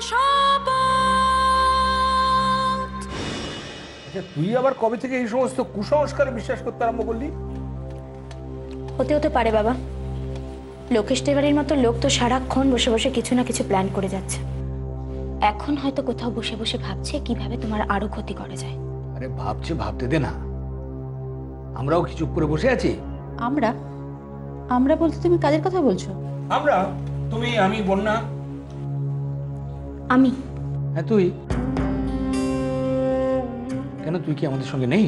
শপথ। আচ্ছা, তুই আবার কবে থেকে এই সমস্ত কুসংস্কারে বিশ্বাস করতে আরম্ভ করলি? হতে হতে পারে বাবা, লোকেশ তিওয়ারির মতো লোক তো সারাক্ষণ বসে বসে কিছু না কিছু প্ল্যান করে যাচ্ছে। এখন হয়তো কোথাও বসে বসে ভাবছে কিভাবে তোমার আরো ক্ষতি করা যায়। আরে ভাবছে, ভাবতে দে না। আমরাও কি চুপ করে বসে আছি? আমরা আমরা বলতে তুমি কাদের কথা বলছো? আমরা, তুমি, আমি, বন্যা। আমি? হ্যাঁ তুই। কেন, তুই কি আমাদের সঙ্গে নেই?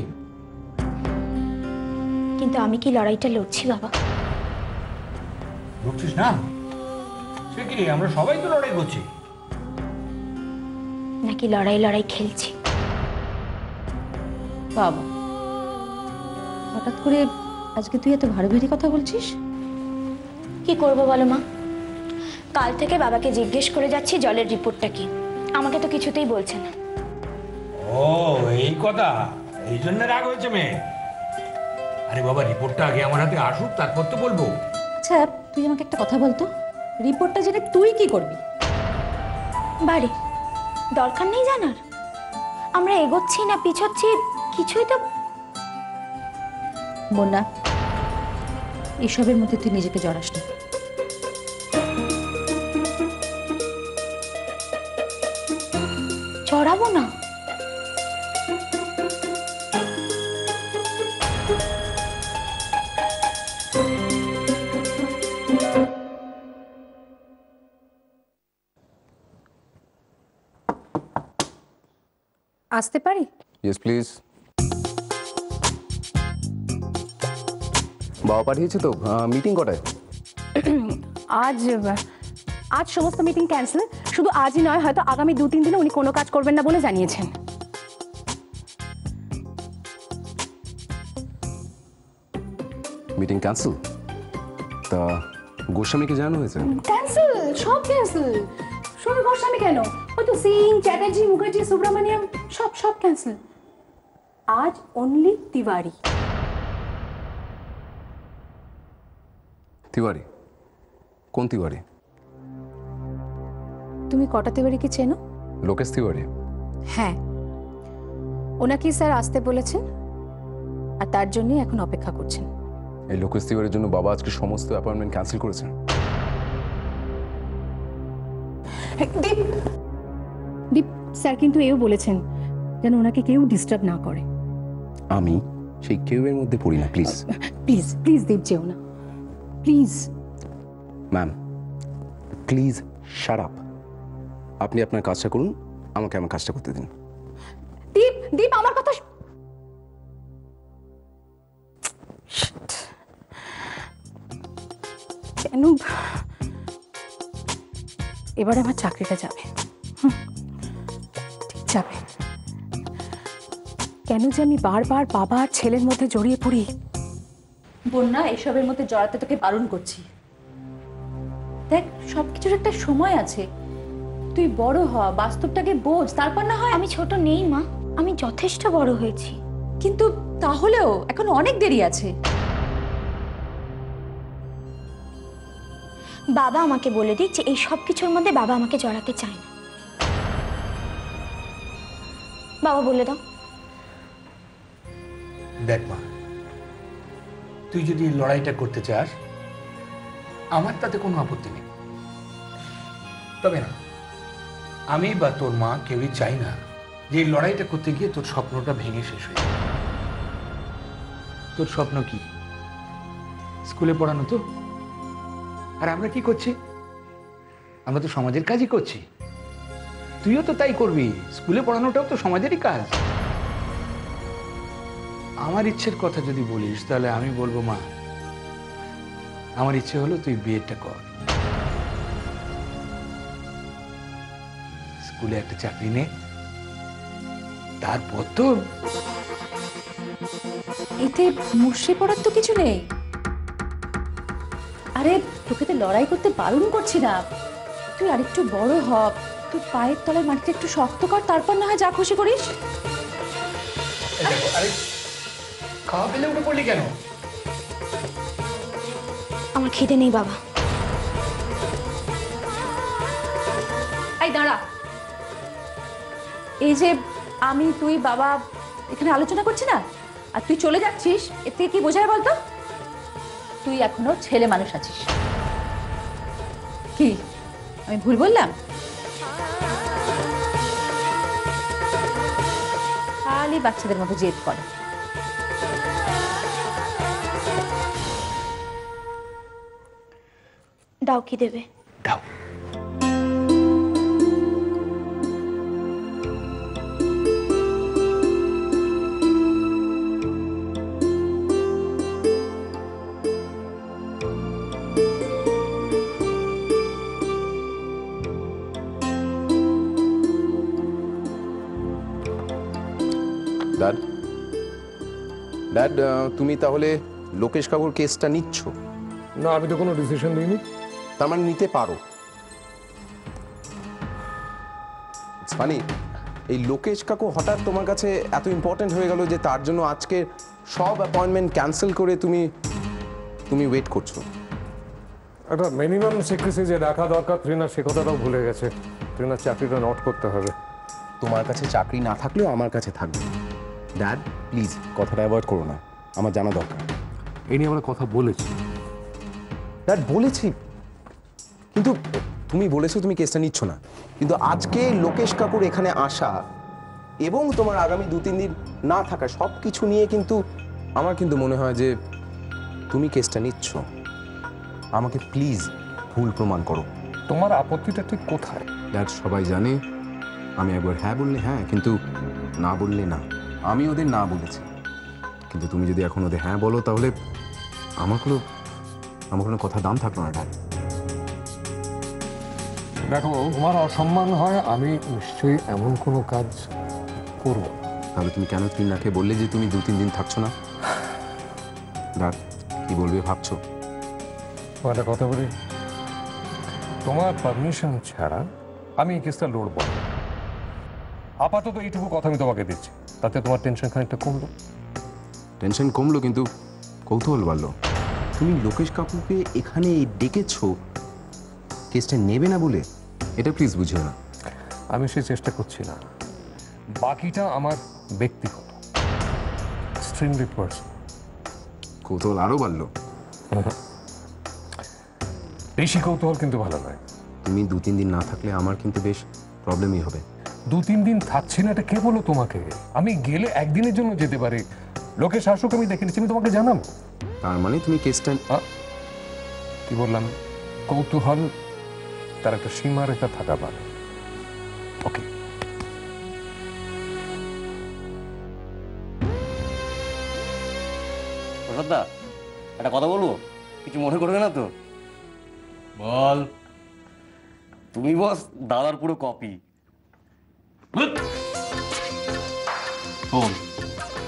কিন্তু আমি কি লড়াইটা লড়ছি বাবা? লড়ছিস না? সে কি, আমরা সবাই তো লড়াই করছি। নাকি লড়াই লড়াই খেলছি? বাবা, হঠাৎ করে আজকে তুই এত ভারী ভারী কথা বলছিস? কি করব বলো মা, কাল থেকে বাবাকে জিজ্ঞেস করে যাচ্ছি জলের রিপোর্টটা কি, আমাকে তো কিছুতেই বলছে না। ও এই কথা, এই জন্য রাগ হয়েছে মেয়ে। আরে বাবা, রিপোর্টটা আগে আমার হাতে আসুক, তারপর তো বলবো। আচ্ছা, তুই আমাকে একটা কথা বলতো, রিপোর্টটা জেনে তুই কি করবি? বাড়ি দরকার নেই জানার। আমরা এগোচ্ছি না পিছোচ্ছি কিছুই তো। বন্যা, এসবের মধ্যে তুই নিজেকে জড়াস না। চড়াবো না? আসতে পারি? Yes please. বাবা পাঠিয়েছে তো। মিটিং কটায়? আজ আজ সমস্ত মিটিং ক্যান্সেল। শুধু আজই নয়, হয়তো আগামী 2-3 দিনে উনি কোনো কাজ করবেন না বলে জানিয়েছেন। Meeting cancel? তা গোস্বামীকে জানানো হয়েছে? ক্যান্সেল, সব ক্যান্সেল। শুধু গোস্বামী কেন, ওই তো সিং, চ্যাটার্জি, মুখার্জি, সুব্রমণিয়াম সব সব ক্যান্সেল। আজ অনলি তিওয়ারি। তিওয়ারি? কোন তিওয়ারি? তুমি কটা তিওয়ারিকে চেনো? লোকেশ তিওয়ারি? হ্যাঁ, ওনাকেই স্যার আসতে বলেছেন, আর তার জন্যই এখন অপেক্ষা করছেন। এই লোকেশ তিওয়ারির জন্য বাবা আজকে সমস্ত অ্যাপয়েন্টমেন্ট ক্যান্সেল করেছেন। দীপ, দীপ স্যার কিন্তু এও বলেছেন যেন ওনাকে কেউ ডিস্টার্ব না করে। আমি সেই কেউয়ের মধ্যে পড়ি না, প্লিজ। প্লিজ প্লিজ দীপ, যেও না please. Ma'am please shut up. আপনি আপনার কাজটা করুন, আমাকে আমার কাজটা করতে দিন। দীপ, দীপ আমার কথা কেন এবারে আমার চাকরিটা যাবে? ঠিক যাবে। কেন যে আমি বারবার বাবা আর ছেলের মধ্যে জড়িয়ে পড়ি। বন্যা, এসবের মধ্যে জড়াতে তোকে বারণ করছি। দেখ, সবকিছুর একটা সময় আছে। তুই বড় হ, বাস্তবটাকে বোঝ, তারপর না হয়। আমি ছোট নেই মা, আমি যথেষ্ট বড় হয়েছি। কিন্তু তাহলেও এখন অনেক দেরি আছে। বাবা আমাকে বলে দিক যে এই সব কিছুর মধ্যে বাবা আমাকে জড়াতে চায় না। বাবা বলে দাও। দেখ মা, তুই যদি এই লড়াইটা করতে চাস, আমার তাতে কোনো আপত্তি নেই। তবে না, আমি বা তোর মা কেউই চাই না যে এই লড়াইটা করতে গিয়ে তোর স্বপ্নটা ভেঙে শেষ হয়ে যায়। তোর স্বপ্ন কি? স্কুলে পড়ানো তো? আর আমরা কি করছি? আমরা তো সমাজের কাজই করছি। তুইও তো তাই করবি। স্কুলে পড়ানোটাও তো সমাজেরই কাজ। আমার ইচ্ছের কথা যদি বলিস, তাহলে আমি বলবো মা, আমার ইচ্ছে হলো তুই বিয়েটা কর, স্কুলে একটা চাকরি নে, তারপর তো। এতে মুর্শে পড়ার তো কিছু নেই। আরে তোকে তো লড়াই করতে বারণ করছি না। তুই আরেকটু বড় হ, তোর পায়ের তলায় মাটিটা একটু শক্ত কর, তারপর না হয় যা খুশি করিস। আরে খাওয়া পেলে উঠে পড়লি কেন? আমার খিদে নেই বাবা। এই দাঁড়া, এই যে আমি তুই বাবা এখানে আলোচনা করছি না, আর তুই চলে যাচ্ছিস, এর থেকে কি বোঝায় বলতো? তুই এখনো ছেলে মানুষ আছিস। কি আমি ভুল বললাম? খালি বাচ্চাদের মতো জেদ করে। দাও, কি দেবে? দাও। ড্যাড, ড্যাড, তুমি তাহলে লোকেশ কাকুর কেসটা নিচ্ছ? না, আমি তো কোনো ডিসিশন নিইনি। তার মানে নিতে পারো। ফানি, এই লোকেশ কাকু হঠাৎ তোমার কাছে এত ইম্পর্টেন্ট হয়ে গেল যে তার জন্য আজকে সব অ্যাপয়েন্টমেন্ট ক্যান্সেল করে তুমি ওয়েট করছো। একটা মিনিমাম সিক্রেসি যে রাখা দরকার তৃণা, সে কথাটাও ভুলে গেছে। তৃণার চাকরিটা নোট করতে হবে। তোমার কাছে চাকরি না থাকলেও আমার কাছে থাকবে। ড্যাড প্লিজ কথাটা অ্যাভয়েড করো না, আমার জানা দরকার। এই নিয়ে আমরা কথা বলেছি। ড্যাড বলেছি, কিন্তু তুমি বলেছো তুমি কেসটা নিচ্ছ না, কিন্তু আজকে লোকেশ কাকুর এখানে আসা এবং তোমার আগামী 2-3 দিন না থাকা সব কিছু নিয়ে কিন্তু আমার কিন্তু মনে হয় যে তুমি কেসটা নিচ্ছ। আমাকে প্লিজ ভুল প্রমাণ করো। তোমার আপত্তিটা ঠিক কোথায়? ড্যাড সবাই জানে আমি একবার হ্যাঁ বললে হ্যাঁ, কিন্তু না বললে না। আমি ওদের না বলেছি, কিন্তু তুমি যদি এখন ওদের হ্যাঁ বলো তাহলে আমার কোনো কথা দাম থাকলো না। ড্যাড দেখো, তোমার অসম্মান হয়, আমি নিশ্চয়ই এমন কোনো কাজ করব। তাহলে তুমি কেন তৃণাকে বললে যে তুমি 2-3 দিন থাকছো না? ড্যাড কি বলবে ভাবছো? একটা কথা বলি, তোমার পারমিশন ছাড়া আমি এই কেসটা লড়ব না। আপাতত এইটুকু কথা আমি তোমাকে দিচ্ছি, তাতে তোমার টেনশন খানিকটা কমলো। টেনশন কমলো, কিন্তু কৌতূহল বাড়লো। তুমি লোকেশ কাকুকে এখানে ডেকেছো কেসটা নেবে না বলে? এটা প্লিজ বুঝিও না। আমি সেই চেষ্টা করছি না, বাকিটা আমার ব্যক্তিগত, এক্সট্রিমলি পার্সোনাল। কৌতূহল আরো বাড়লো। বেশি কৌতূহল কিন্তু ভালো নয়। তুমি 2-3 দিন না থাকলে আমার কিন্তু বেশ প্রবলেমই হবে। 2-3 দিন থাকছি না, এটা কে বলো তোমাকে? আমি গেলে একদিনের জন্য যেতে পারি। লোকেশ আসুক, আমি দেখে নিচ্ছি, আমি তোমাকে জানাবো। তার মানে তুমি কেসটা কি বললাম? কৌতূহল, তার একটা সীমারেখা থাকা ভালো। ওকে, প্রসাদদা, একটা কথা বলবো, কিছু মনে করবে না তো? বল। তুমি বস দাদার পুরো কপি। শোন,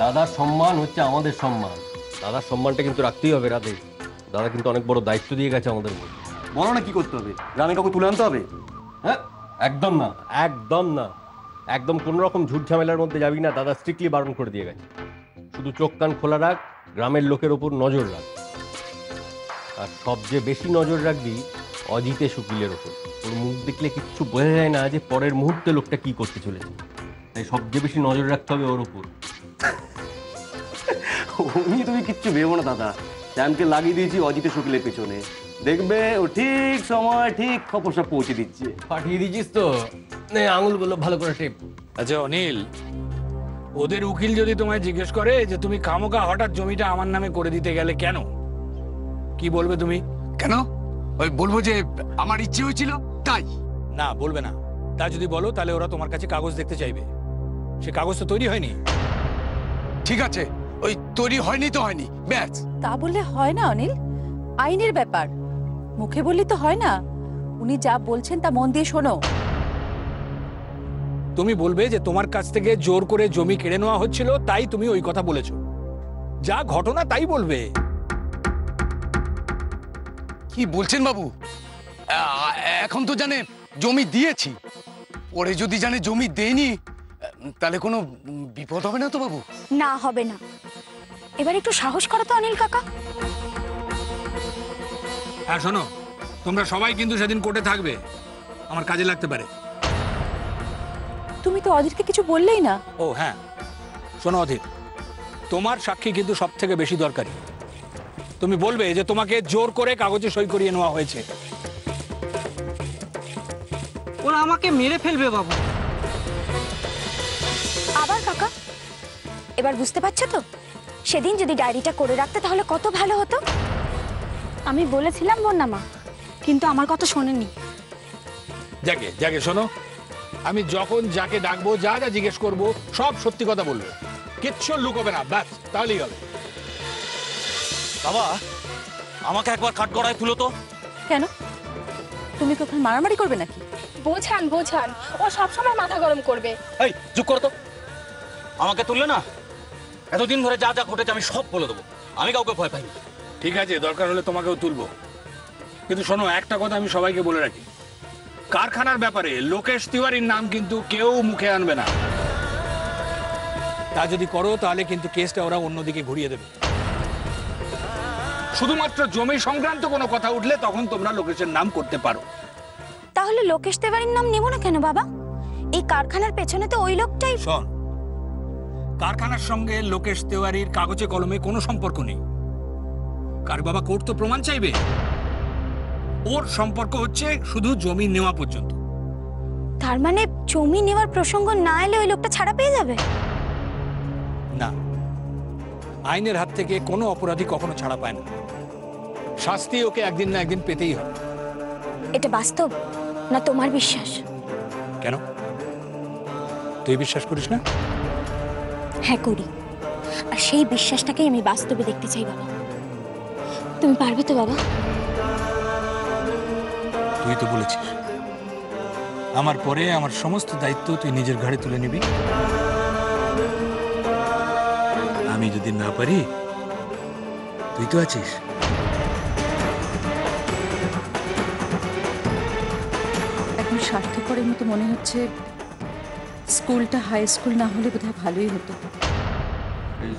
দাদার সম্মান হচ্ছে আমাদের সম্মান। দাদার সম্মানটা কিন্তু রাখতেই হবে রাধে। দাদা কিন্তু অনেক বড় দায়িত্ব দিয়ে গেছে আমাদের উপর। বলো না কি করতে হবে? গ্রামে কাউকে তুলে আনতে হবে? হ্যাঁ, একদম না, একদম না, একদম কোন রকম ঝুট ঝামেলার মধ্যে যাবি না। দাদা স্ট্রিক্টলি বারণ করে দিয়ে গেছে। শুধু চোখ কান খোলা রাখ, গ্রামের লোকের ওপর নজর রাখ, আর সবচেয়ে বেশি নজর রাখবি অজিতেশ উকিলের ওপর। ওর মুখ দেখলে কিচ্ছু বোঝা যায় না যে পরের মুহূর্তে লোকটা কি করতে চলেছে, তাই সবচেয়ে বেশি নজর রাখতে হবে ওর ওপর। উনি তুমি কিচ্ছু ভেবো না দাদা, শ্যামকে লাগিয়ে দিয়েছি অজিতেশ উকিলের পেছনে। দেখবে ও ঠিক সময় ঠিক খবর সব পৌঁছে দিচ্ছে। পাঠিয়ে দিয়েছিস তো? আঙুলগুলো ভালো করে টেপ। আচ্ছা অনিল, ওদের উকিল যদি তোমায় জিজ্ঞেস করে যে তুমি খামোকা হঠাৎ জমিটা আমার নামে করে দিতে গেলে কেন, কি বলবে তুমি? কেন? ওই বলবো যে আমার ইচ্ছে হয়েছিল তাই। না, বলবে না। তা যদি বলো তাহলে ওরা তোমার কাছে কাগজ দেখতে চাইবে। সে কাগজ তো তৈরি হয়নি। ঠিক আছে, ওই তৈরি হয়নি তো হয়নি, ব্যাস। তা বললে হয় না অনিল, আইনের ব্যাপার, মুখে বললে তো হয় না। উনি যা বলছেন তা মন দিয়ে শোনো। তুমি বলবে যে তোমার কাছ থেকে জোর করে জমি কেড়ে নেওয়া হচ্ছিল, তাই তুমি ওই কথা বলেছো। যা ঘটনা তাই বলবে। কি বলছেন বাবু? এখন তো জানে জমি দিয়েছি, পরে যদি জানে জমি দেয়নি, তাহলে কোনো বিপদ হবে না তো বাবু? না, হবে না। এবার একটু সাহস করো তো অনিল কাকা। হ্যাঁ শোনো, তোমরা সবাই কিন্তু সেদিন কোর্টে থাকবে, আমার কাজে লাগতে পারে। তুমি তো অধীরকে কিছু বললেই না। ও হ্যাঁ, শোনো অধীর, তোমার সাক্ষী কিন্তু সব থেকে বেশি দরকারি। তুমি বলবে যে তোমাকে জোর করে কাগজে সই করিয়ে নেওয়া হয়েছে। ওরা আমাকে মেরে ফেলবে বাবু। আবার কাকা, এবার বুঝতে পারছো তো? সেদিন যদি ডায়েরিটা করে রাখতে তাহলে কত ভালো হতো। আমি বলেছিলাম বন্যা মা, কিন্তু আমার কথা শোনেনি। যাকে যাকে শোনো, আমি যখন যাকে ডাকবো, যা যা জিজ্ঞেস করবো সব সত্যি কথা বলবো, কিচ্ছু লুকোবে না, ব্যাস তাহলেই হবে। বাবা, আমাকে একবার কাঠগড়ায় তুলো তো। কেন, তুমি কি ওখানে মারামারি করবে নাকি? বোঝান বোঝান, ও সবসময় মাথা গরম করবে। এই চুপ করো তো। আমাকে তুললে না, এতদিন ধরে যা যা ঘটেছে আমি সব বলে দেবো। আমি কাউকে ভয় পাই না। ঠিক আছে, দরকার হলে তোমাকেও তুলবো, কিন্তু শোনো একটা কথা আমি সবাইকে বলে রাখি, কারখানার ব্যাপারে লোকেশ তিওয়ারির নাম কিন্তু কেউ মুখে আনবে না। তা যদি করো তাহলে কিন্তু কেসটা ওরা অন্যদিকে ঘুরিয়ে দেবে। শুধুমাত্র জমি সংক্রান্ত কোনো কথা উঠলে তখন তোমরা লোকেশের নাম করতে পারো। তাহলে লোকেশ তিওয়ারির নাম নেব না কেন বাবা? এই কারখানার পেছনে তো ওই লোকটাই। শোন, কারখানার সঙ্গে লোকেশ তিওয়ারির কাগজে কলমে কোনো সম্পর্ক নেই। কার বাবা কোর্ট তো প্রমাণ চাইবে। ওর সম্পর্ক হচ্ছে শুধু জমি নেওয়া পর্যন্ত। তার মানে জমি নেওয়ার প্রসঙ্গ না এলে ওই লোকটা ছাড়া পেয়ে যাবে? না, আইনের হাত থেকে কোনো অপরাধী কখনো ছাড়া পায় না, শাস্তি ওকে একদিন না একদিন পেতেই হবে। এটা বাস্তব না তোমার বিশ্বাস? কেন, তুই বিশ্বাস করিস না? হ্যাঁ করি, আর সেই বিশ্বাসটাকেই আমি বাস্তবে দেখতে চাই বাবা। তুমি পারবে তো বাবা? তুই তো বলেছিস আমার পরে আমার সমস্ত দায়িত্ব তুই নিজের ঘাড়ে তুলে নিবি। আমি যদি না পারি, তুই তো আছিস। এখন স্বার্থপরের মতো মনে হচ্ছে, স্কুলটা হাই স্কুল না হলে বোধহয় ভালোই হতো।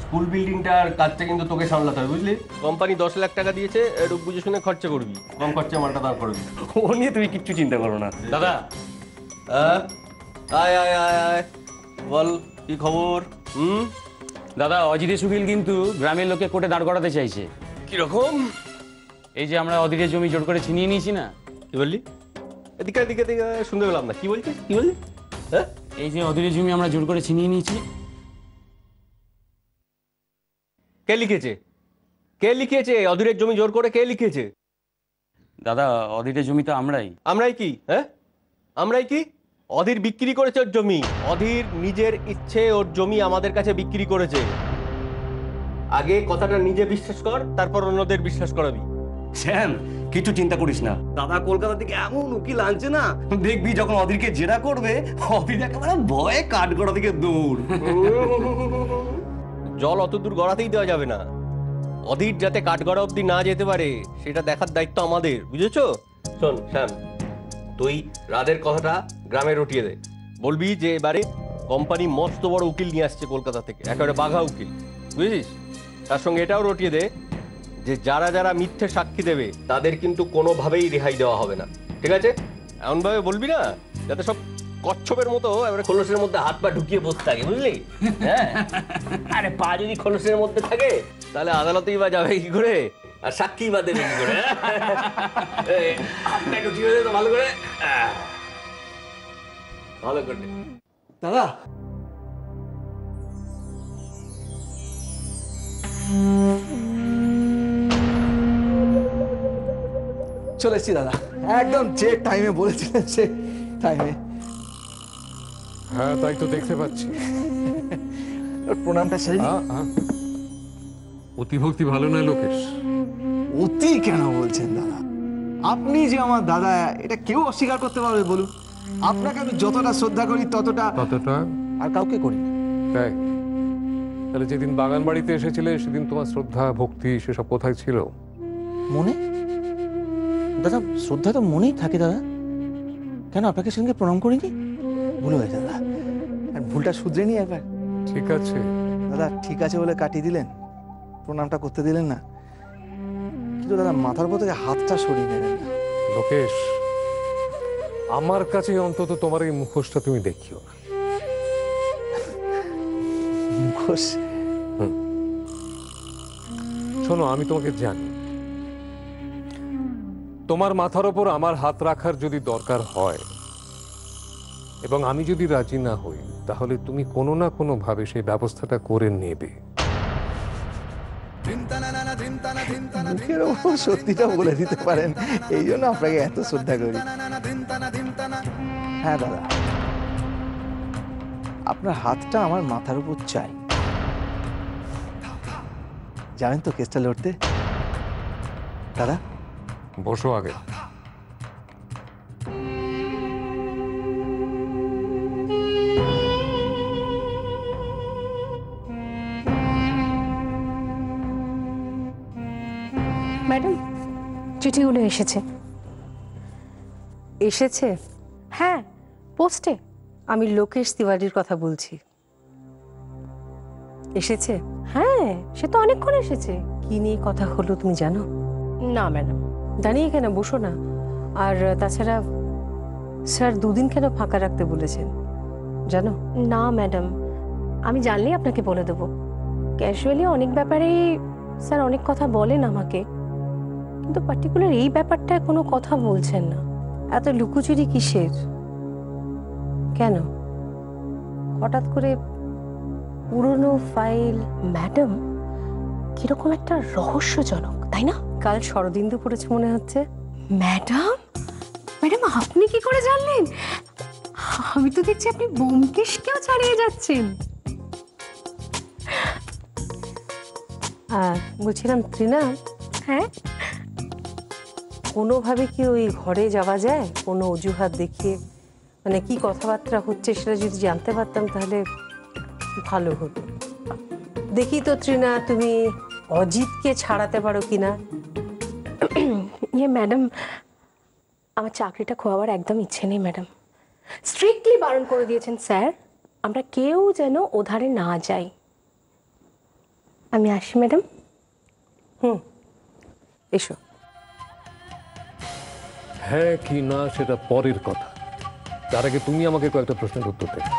স্কুল বিল্ডিংটার কাজটা কিন্তু তোকে সামলাতে হবে, বুঝলি? কোম্পানি 10 লাখ টাকা দিয়েছে, একটু বুঝে শুনে খরচা করবি, কম খরচা মালটা দাঁড় করবি। ও নিয়ে তুমি কিচ্ছু চিন্তা করো না দাদা, আয় আয় আয় আয়, বল কি খবর? দাদা, অজিতের উকিল কিন্তু গ্রামের লোকে কোর্টে দাঁড় করাতে চাইছে। কিরকম? এই যে আমরা অধীরের জমি জোর করে ছিনিয়ে নিয়েছি না। কি বললি? এদিকে এদিকে এদিকে শুনতে পেলাম না, কি বলছিস? কি বললি? হ্যাঁ, এই যে অধীরের জমি আমরা জোর করে ছিনিয়ে নিয়েছি। কে লিখেছে? কে লিখেছে অধীরের জমি জোর করে? কে লিখেছে? দাদা, অধীরের জমি তো আমরাই। আমরাই কি? হ্যাঁ, আমরাই কি? অধীর বিক্রি করেছে ওর জমি। অধীর নিজের ইচ্ছে ওর জমি আমাদের কাছে বিক্রি করেছে। আগে কথাটা নিজে বিশ্বাস কর, তারপর অন্যদের বিশ্বাস করাবি। শ্যাম, কিছু চিন্তা করিস না। দাদা কলকাতা থেকে এমন উকিল আনছে না, দেখবি যখন অধীরকে জেরা করবে, অধীর একেবারে ভয়ে কাঠগড়া থেকে দৌড়। জল অত দূর গড়াতেই দেওয়া যাবে না। অধীর যাতে কাঠগড়া অব্দি না যেতে পারে সেটা দেখার দায়িত্ব আমাদের, বুঝেছো? শোন শ্যাম, তুই রাদের কথাটা গ্রামে রটিয়ে দে। বলবি যে এবারে কোম্পানি মস্ত বড় উকিল নিয়ে আসছে কলকাতা থেকে, একেবারে বাঘা উকিল, বুঝেছিস? তার সঙ্গে এটাও রটিয়ে দে যে যারা যারা মিথ্যে সাক্ষী দেবে তাদের কিন্তু কোনোভাবেই রেহাই দেওয়া হবে না, ঠিক আছে? এমনভাবে বলবি না যাতে সব কচ্ছপের মতো এবারে খোলসের মধ্যে হাত পা ঢুকিয়ে বসে থাকে, বুঝলি? হ্যাঁ, আরে পা যদি খোলসের মধ্যে থাকে তাহলে আদালতেই বা যাবে কি করে, আর সাক্ষী বা দেবে কি করে? হাতটা ঢুকিয়ে দে তো ভালো করে, ভালো করে। দাদা, চলে এসছি দাদা, একদম যে টাইমে বলেছিলেন সে টাইমে। হ্যাঁ, তাই তো দেখতে পাচ্ছি। প্রণামটা সেই অতিভক্তি ভালো নয় লোকেশ। অতি কেন বলছেন দাদা? আপনি যে আমার দাদা, এটা কেউ অস্বীকার করতে পারবে বলুন? আপনাকে আমি যতটা শ্রদ্ধা করি ততটা আর কাউকে করি। তাই তাহলে যেদিন বাগান বাড়িতে এসেছিলে সেদিন তোমার শ্রদ্ধা ভক্তি সেসব কোথায় ছিল? মনে দাদা, শ্রদ্ধা তো মনেই থাকে দাদা। কেন আপনাকে সেদিনকে প্রণাম করিনি? ভুল হয়ে দাদা, আর ভুলটা শুধরে নি একবার। ঠিক আছে দাদা, ঠিক আছে বলে কাটিয়ে দিলেন, প্রণামটা করতে দিলেন না। কিন্তু দাদা, মাথার উপর থেকে হাতটা সরিয়ে নেবেন না। লোকেশ, আমার কাছে অন্তত তোমার এই মুখোশটা তুমি দেখিও না। দোষ। শোনো, আমি তোমাকে জানি, তোমার মাথার ওপর আমার হাত রাখার যদি দরকার হয় এবং আমি যদি রাজি না হই, তাহলে তুমি কোনো না কোনো ভাবে সেই ব্যবস্থাটা করে নেবে। মুখের ওপর সত্যিটা বলে দিতে পারেন, এই জন্য আপনাকে এত শ্রদ্ধা করি। হ্যাঁ দাদা, আপনার হাতটা আমার মাথার উপর চাই। জানেন তো কেসটা লড়তে। দাদা বসো আগে। ম্যাডাম, চিঠিগুলো এসেছে। এসেছে? হ্যাঁ, পোস্টে। আমি লোকেশ তিওয়ারির কথা বলছি। এসেছে? হ্যাঁ, সে তো অনেকক্ষণ এসেছে। কি নিয়ে কথা হলো তুমি জানো? না ম্যাডাম। দাঁড়িয়ে কেন, বসো না। আর তাছাড়া স্যার দুদিন কেন ফাঁকা রাখতে বলেছেন জানো? না ম্যাডাম, আমি জানলেই আপনাকে বলে দেবো। ক্যাজুয়ালি অনেক ব্যাপারেই স্যার অনেক কথা বলেন আমাকে, কিন্তু পার্টিকুলার এই ব্যাপারটায় কোনো কথা বলছেন না। এত লুকোচুরি কিসের? কেন হঠাৎ করে পুরনো ফাইল? ম্যাডাম, কিরকম একটা রহস্যজনক, তাই না? কাল শরদিন্দু পড়েছে মনে হচ্ছে। ম্যাডাম, ম্যাডাম আপনি কি করে জানলেন? আমি তো দেখছি আপনি ব্যোমকেশকেও ছাড়িয়ে যাচ্ছেন। বলছিলাম তৃণা, হ্যাঁ, কোনোভাবে কি ওই ঘরে যাওয়া যায়? কোনো অজুহাত দেখিয়ে, মানে কি কথাবার্তা হচ্ছে সেটা যদি জানতে পারতাম তাহলে ভালো হতো। দেখি তো তৃণা, তুমি অজিতকে ছাড়াতে পারো কিনা। ম্যাডাম, আমার চাকরিটা খোয়াবার একদম ইচ্ছে নেই ম্যাডাম। স্ট্রিক্টলি বারণ করে দিয়েছেন স্যার, আমরা কেউ যেন ওধারে না যাই। আমি আসি ম্যাডাম। এসো। হ্যাঁ কি না সেটা পরের কথা, তার আগে তুমি আমাকে কয়েকটা প্রশ্নের উত্তর দেবে।